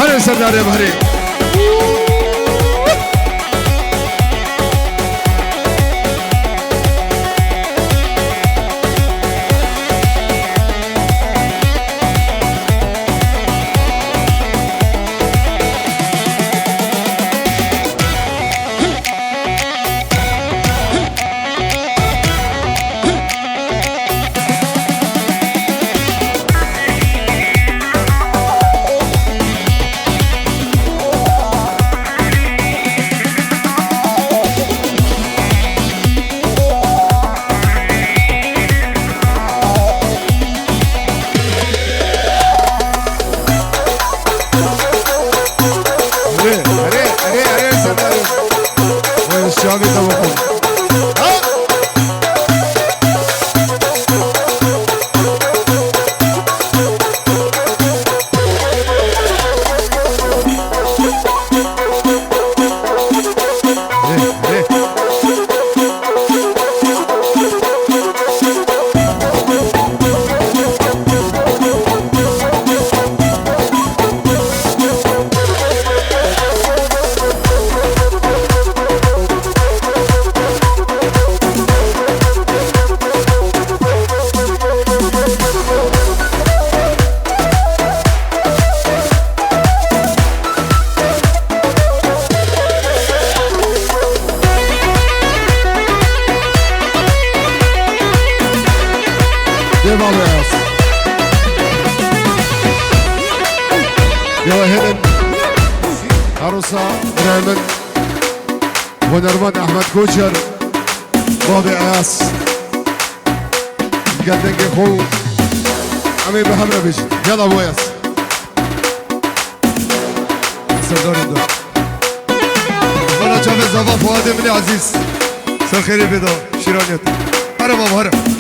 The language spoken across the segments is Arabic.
هلا سردار يا بهري الشعبي توقف يا هلن عروسة رامن ونرمان أحمد كوشر بابي عياس قدنجي خو عمي بحمرة بيجي يلا أبو عياس سردار الدور أنا شاف الزفاف فؤاد مني عزيز سر خيري بيضا شيرانيت هرب أبو هرب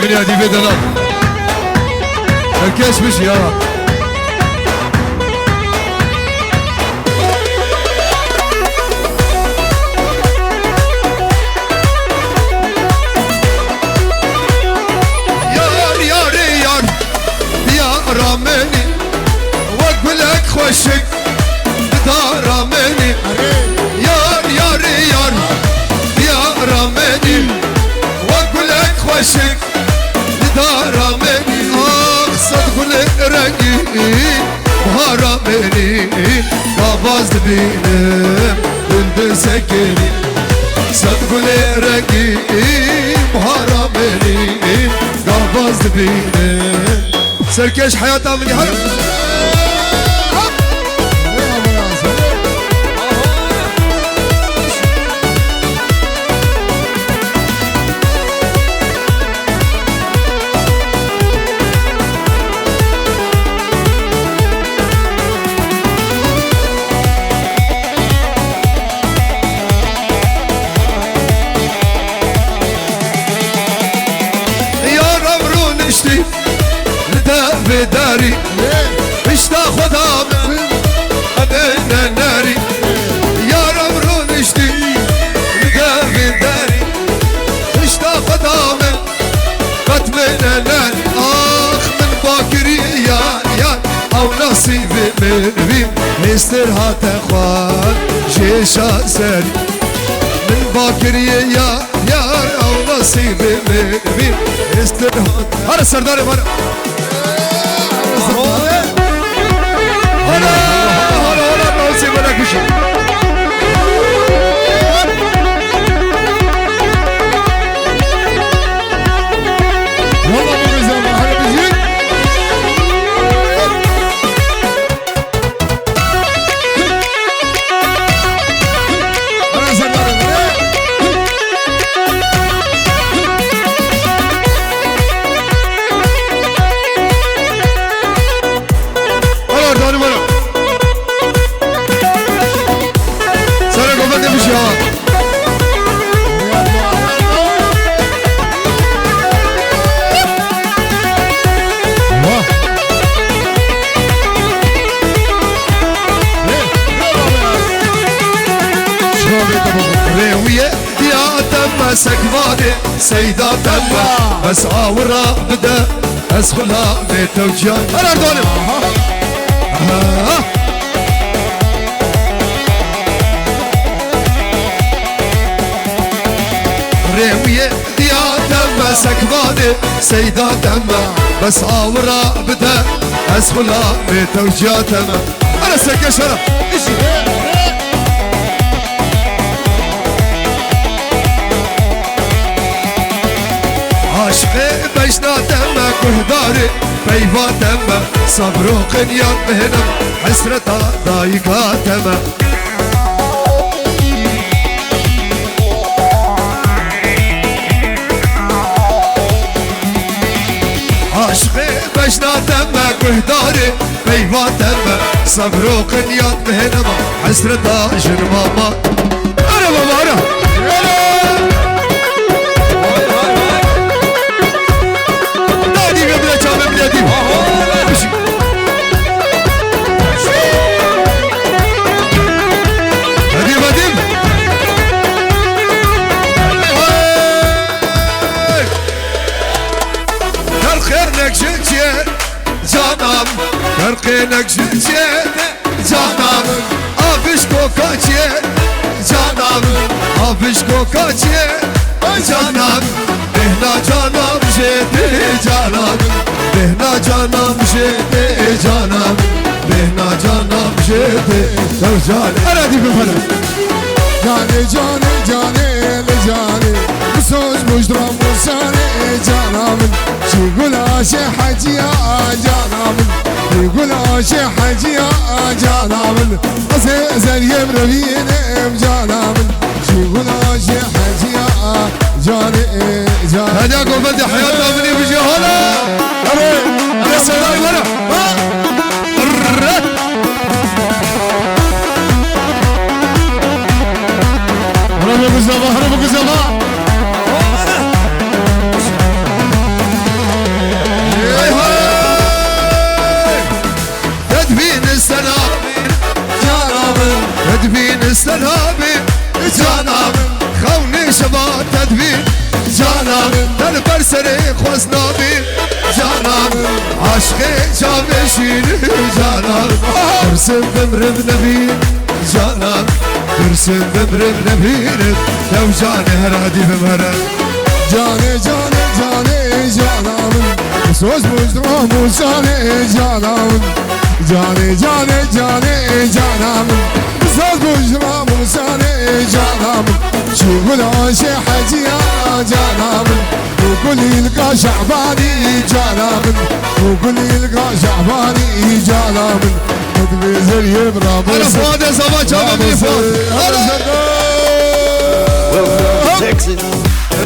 من يا دي بدنا الكاس مش يلا يار يار يار يا رامني واقبلك خوشك دا رامني يار يار يار يا رامني واقبلك خوشك دارا مني أقصد كل رقي بهارا مني قابض بينم بند سكني صد كل رقي بهارا مني قابض بينم سركش حياتها مني هرب بداري اشتا خدا من أبنا ناري يا رمرون اشتي لقا بداري اشتا خدا من قتمنا ناري آخ من باكري يا أو نصيب من بيم استرها تخوان جيشا ساري من باكري يا أو نصيب من بيم استرها هذا السرداري مرة هلا نوسي ولا كشي والله مو بزاف هلا بزين انا سردار ريوية يا تم سكباني سيدة تم بس عاورة بدا أسخلها بيت وجان أنا أردوني ريوية يا تم سكباني سيدة تم بس عاورة بدا أسخلها بيت وجان تم أنا سكة شرف عاشقي بجنا دمك وهداري بيفا دمك صبر وقنيان بهنم حسرتا ضايقا دمك عاشقي بجنا دمك وهداري بيفا دمك صبر وقنيان بهنم حسرتا جرماما أنا بابا أنا Karkınak jülçe canım Abişko kaçye canım Abişko kaçye canım Behna canım jete canım Behna canım jete canım Behna canım jete canım Ara dibim hanım Cane cane cane le cane Söz mujram musane canamın Şigul aşe hacıya canamın Şigul aşe hacıya canamın Azezel yemrevinem canamın Şigul aşe hacıya canamın هذا أقول بدي حياتنا مني بيجي هلا أنا سلاي ورا هربوا بالزبا هربوا بالزبا تدفين السنابي canamın تدفين السنابي canamın خوني شباب تدفين canamın تنبر سري خوزنابي جانم عشقي جامشين جانم برسم بمرب نبين جانم برسم بمرب نبين لو جاني هرادي بمهرب Cane cane cane canamın Söz muzdramu cane canamın Cane cane cane canamın Söz muzdramu cane canamın Şugul aşe hacıya canamın Ukul ilka şahbani canamın Ukul ilka şahbani canamın Hıdbizer yebrabı أنا فؤاد يا زمان جابا مني فؤاد Welcome to Texas,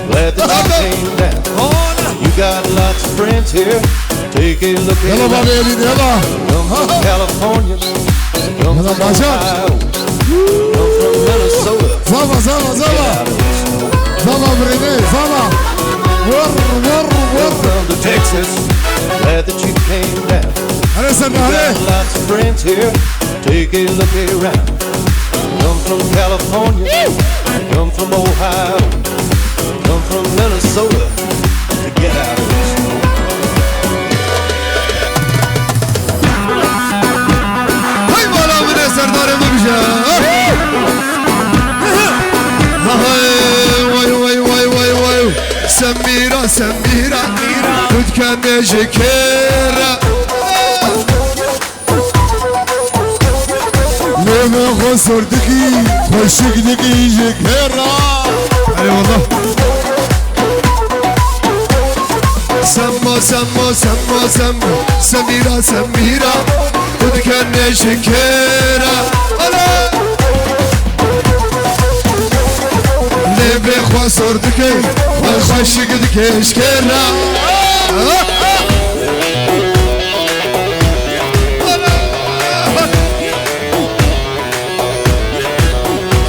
glad that you came down. You got lots of friends here, take a look Yalla baba at elin yalla Come from California, come Yalla from bacak. Ohio, come from Minnesota. Zama zama zama Zama brene zama Vur vur vur Welcome to Texas, glad that you came down. Hadi sen de You hadi got lots of friends here, take a look around. Come from California, come from Ohio, come from Minnesota to get out of this snow. هاي مالا من سردار مبجا واي واي واي واي واي سميرة سميرة كنت كان جكيرة لما خسرتكي خشك دقي جكرة اي والله سما سما سما سما سميرة سميرة كنت كان جكيرة لبي خسرتكي خشك دقي جكيرة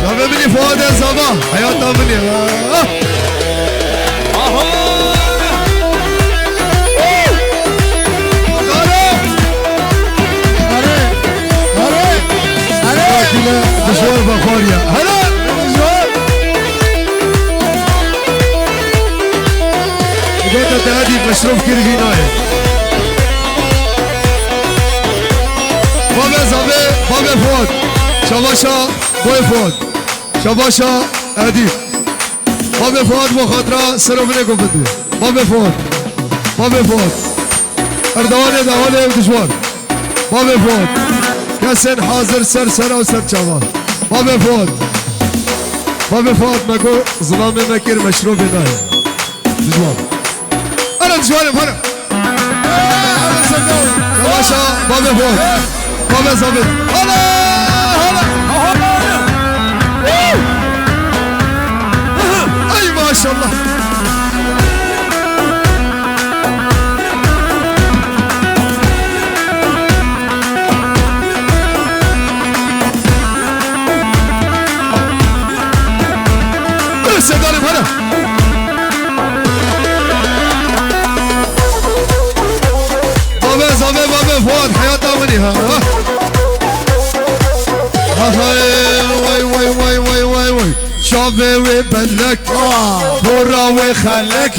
شباب مني فؤاد يا صباح حياتنا مني هلا مشوار بخوريا هلا مشروب كيرفيناي بابا زابي بابا فؤاد شباشا بوي فؤاد شباشا ادي بابا فؤاد بخاطره سلام عليكم بدي بابا فؤاد بابا فؤاد اردواني دواني دشوار بابا فؤاد كسن حاضر سر سرا وسر چاوا بابا فؤاد بابا فؤاد مگو ظلام مکر مشروب نای دشوار انا دشوار فانا شباشا بابا فؤاد بابا زابط هلا هلا اي ما شاء الله سيداني هلا بابا زابط بابا فؤاد حياته مني ها واي واي واي واي واي واي شافي وبلك برا وخلك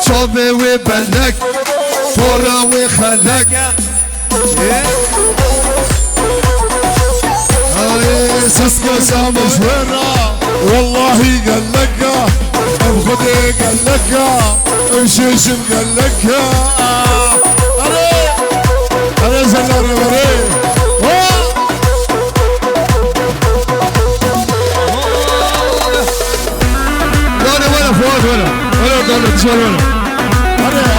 شافي وبلك برا وخلك سسكو سامش ورا والله قال لك بخدي قال لك مشيشم قال لك انا زلر وري ولا فؤاد ولا دولة شو ولا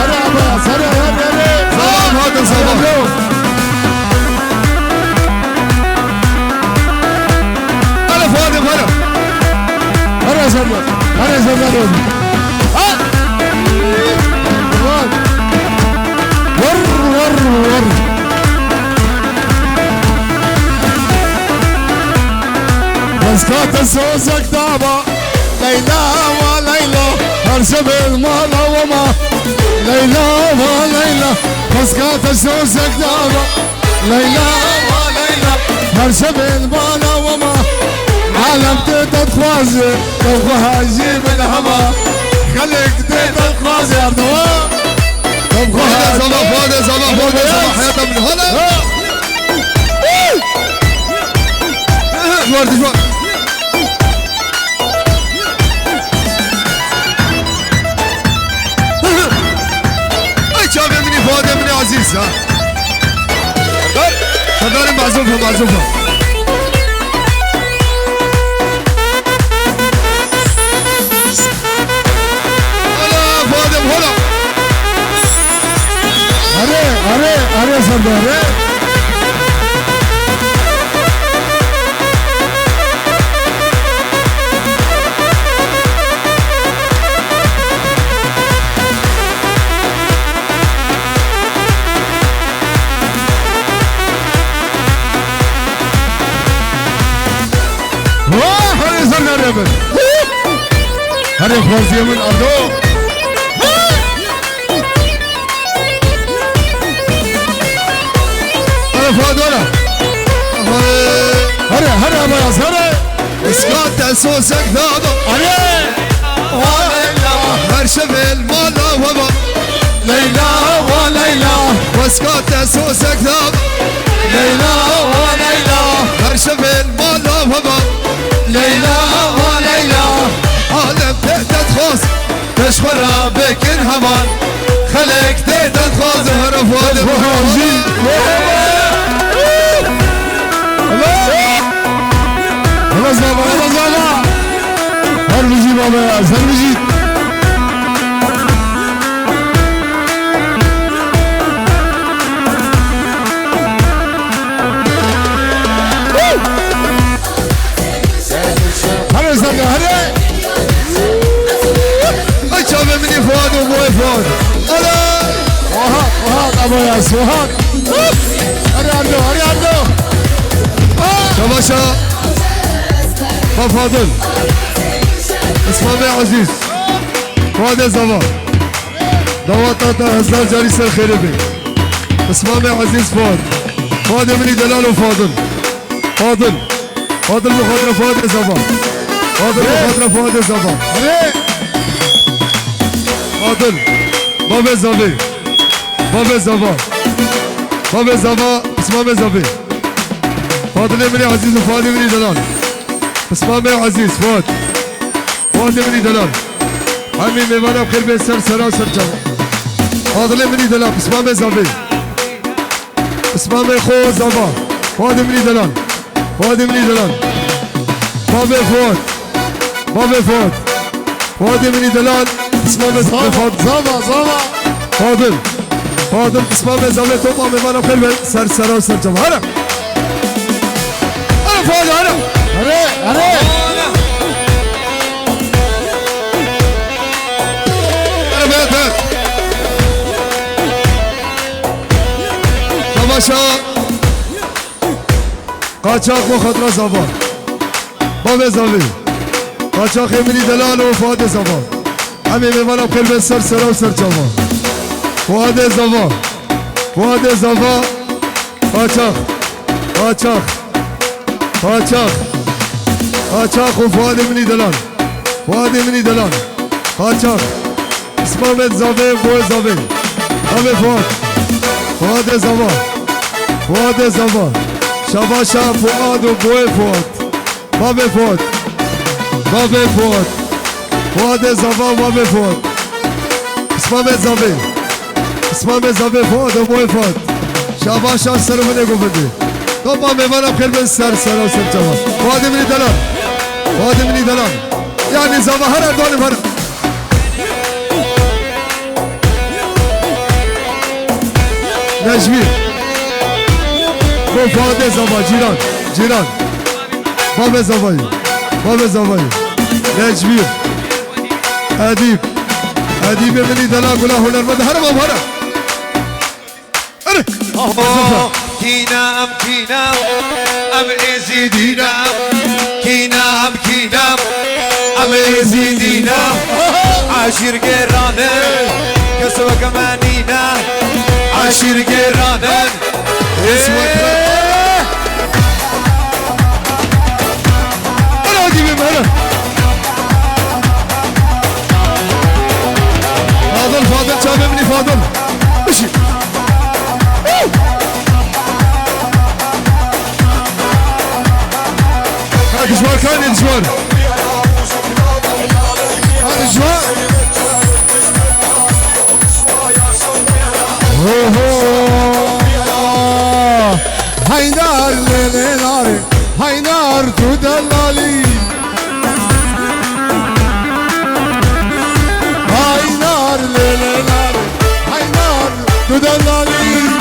انا عباس انا صباح هذا صباح انا فؤاد انا زلر ور بس كانت السوسك دابا ليلى وليلى هرشب المالا وما ليلى وليلى بس كانت السوسك دابا ليلى وليلى هرشب المالا وما عالم تيتا تخوازي لو هاجيب الهما خليك تيتا تخوازي يا اردوان صباح صباح حياته من هلا دشوار اي شافي مني فؤاد مني عزيز ها تداري معزوفة هلا فؤاد هلا أري صدر هري خوزي من أردو أنا فؤاد ولا هري أباياس هري اسكات سوسك ذابا هري وليلى هرشب المالا وما ليلى وليلى واسكات سوسك ذابا ليلى وليلى هرشب المالا وما ليلى وليلى عالم تهدد خوز تشخرها بك انهمان خليك تهدد خوز هرف وادم وهرجي هلا زابا هربجي بابا يا هربجي هري زابا هري اي شافي مني فؤاد وابوي فؤاد هلا وهات ابو ياس وهات هري عندو شباشا فاضل اسمه عزيز فؤاد زمان دوات هزار جاري سر خير بي اسمه عزيز فؤاد مني دلال وفاضل فاضل بخاطر فؤاد زمان فاضل بخاطر فؤاد زبا علي فاضل باب زبي باب زبا باب زبا اسمام زبي فاضل ابني عزيز وفؤاد ابني دلال اسمام عزيز فؤاد فؤاد ابني دلال همین میوانم خیر به سراسر جوان فاضل ابنی دلال اسمام زبی اسمام خو زبا فؤاد ابنی دلال فؤاد ابنی دلال باب فؤاد باب فؤاد فؤاد ابنی دلال اسمام زبا فؤاد زبا زبا فاضل فاضل اسمام زبی تو با میوانم خیر به سراسر جوان هره هره فؤاد هره علي علي تماشا قاچاق و خضرا زبان باب زبی قاچاق امینی دلال و فؤاد زبان همین میوانم خیلی به سراسر جوان فؤاد زبان فؤاد زبان قاچاق قاچاق قاچاق قاچاق و فؤاد امینی دلال فؤاد امینی دلال قاچاق اسمام زبی بو زبی باب فؤاد فؤاد زبان فؤاد زبان شباشا فؤاد و بوی فؤاد باب فؤاد باب فؤاد فؤاد زبان باب فؤاد اسمام زبی اسمام زبی فؤاد و بوی فؤاد شباشا سرمونه گفته تو با میوانم خیلی به سراسر جوان فؤاد منی دلال فؤاد منی دلال یعنی زبان هر اردانم هر نجمی با فؤاد زبان جیران جیران باب زبانی باب زبانی نجمی ادیب ادیب منی دلال گلا هنرمند هر باب هر كينام كينام ام ازيدينام كينام كينام ام ازيدينام عاشر قرانه كسوك مانينا عاشر قرانه انا اديب هلا فاضل فاضل شاب ابني فاضل مشي هذا جوار كان جوار هذا جوار هينار ليل ناري هينار تدلالي هينار ليل ناري هينار تدلالي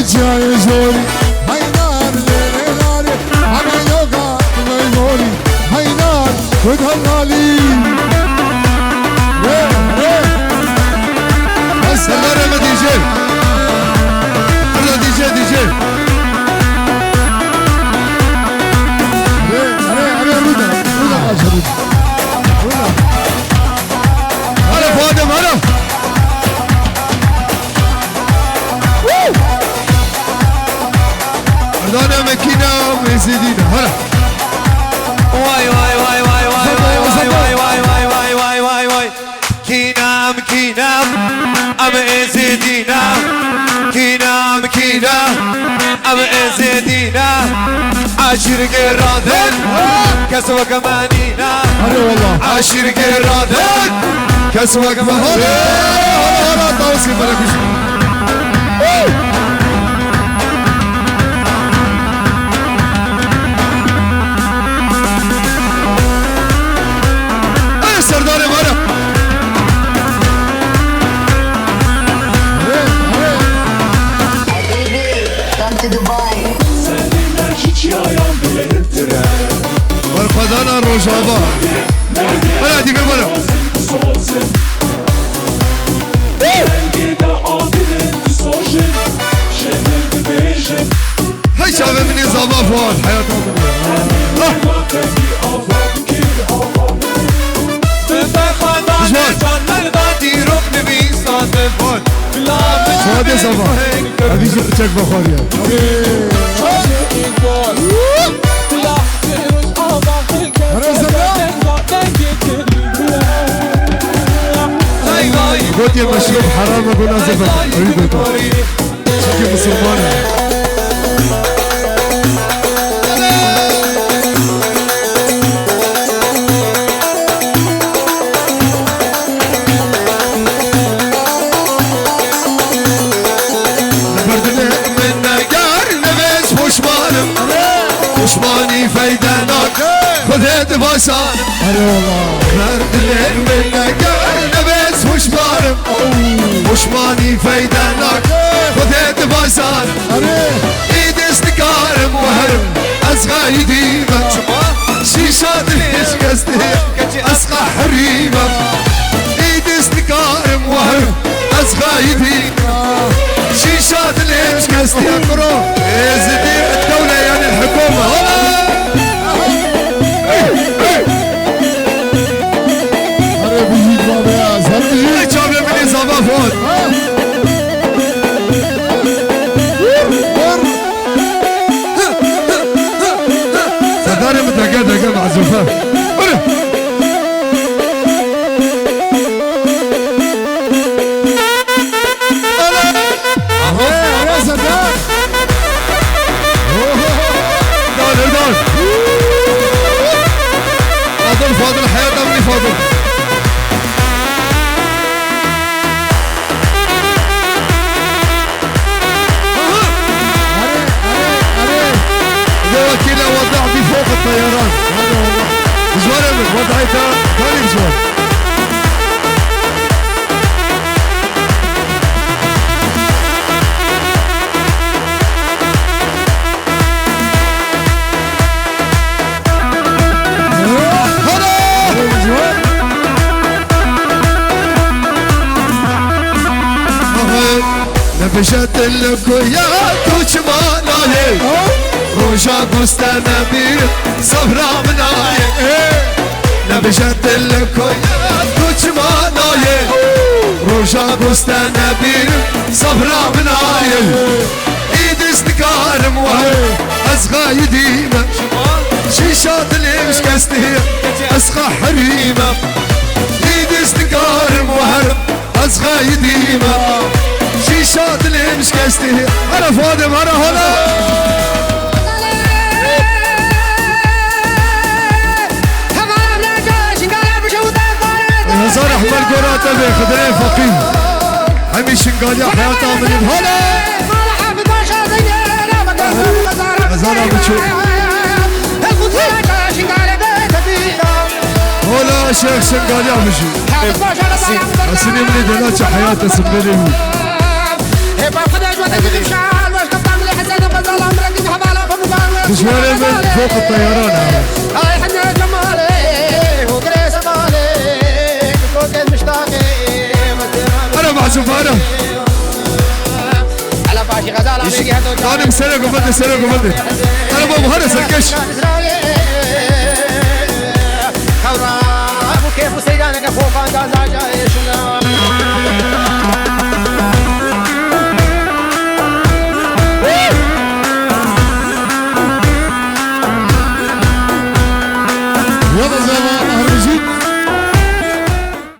جای جوری هینار لیلی ناری همه یوگا توی موری هینار کدهلالی سلام به دیجی الله دیجی هلا فادم هلا اردانا مكينة ومزيدين هلا واي واي واي واي واي واي واي واي واي واي واي واي واي كينام كينام ام ازيدينا كينام كينام ام ازيدينا عاشر قرادن كسوك مانينا عاشر قرادن كسوك مانينا هلا توصي بلكش سردار مرا Come to Dubai. والقدانا الرجابة هلا ديك المرة هاي شعب مني زبا فؤاد صباح هذه جبتك بخوريا قلت يا مشروب حرام اقول نازفك اريد شكي مسلمانه وشماني فايدانك خذيت بسان مرد الليل من قرن بس وشمانم وشماني فايدانك خذيت بسان ايد استقارم وهرم اسقى يديمك شيشات ليش قصدي اسقى حريمك ايد استقارم وهرم اسقى يديمك شيشات ليش قصدي اقرو زديم الدولة يعني الحكومة هلا بيجيك بابا يا هلا بيجيك شاب يبني صباح فوت صداري متقدة مع زفاف فاضل حياة أمري فاضل إذا وكيلة وضعتي فوق الطيران زوار أمك وضعتها ثاني زوار نبشت الكويات وشمالي روجا مستنبي صفرا مناي نبشت الكويات وشمالي روجا مستنبي صفرا مناي ايد استقار موهر اسقى يديمه شيشات اللي مش كستهي اسقى حريمه ايد استقار موهر اسقى يديمه شيشات اللي مش كستهي انا فاضي مرة هلا هزار احمد قرات ابي خدرين فقيه حمي شنقاليا حياته من هلا هزار ابو شو هلا شيخ شنقاليا مشي حسني من دلاتش حياته سبلي مشواري من فوق الطيران هاي حنا جمالي وقريس مالي فوق المشتاقي انا معزوف انا على فاشي غزالة انا مسرق وبدي سرق وبدي انا بابو هذا سرقش خورا ابو كيف وسيدانك فوق انت زعجة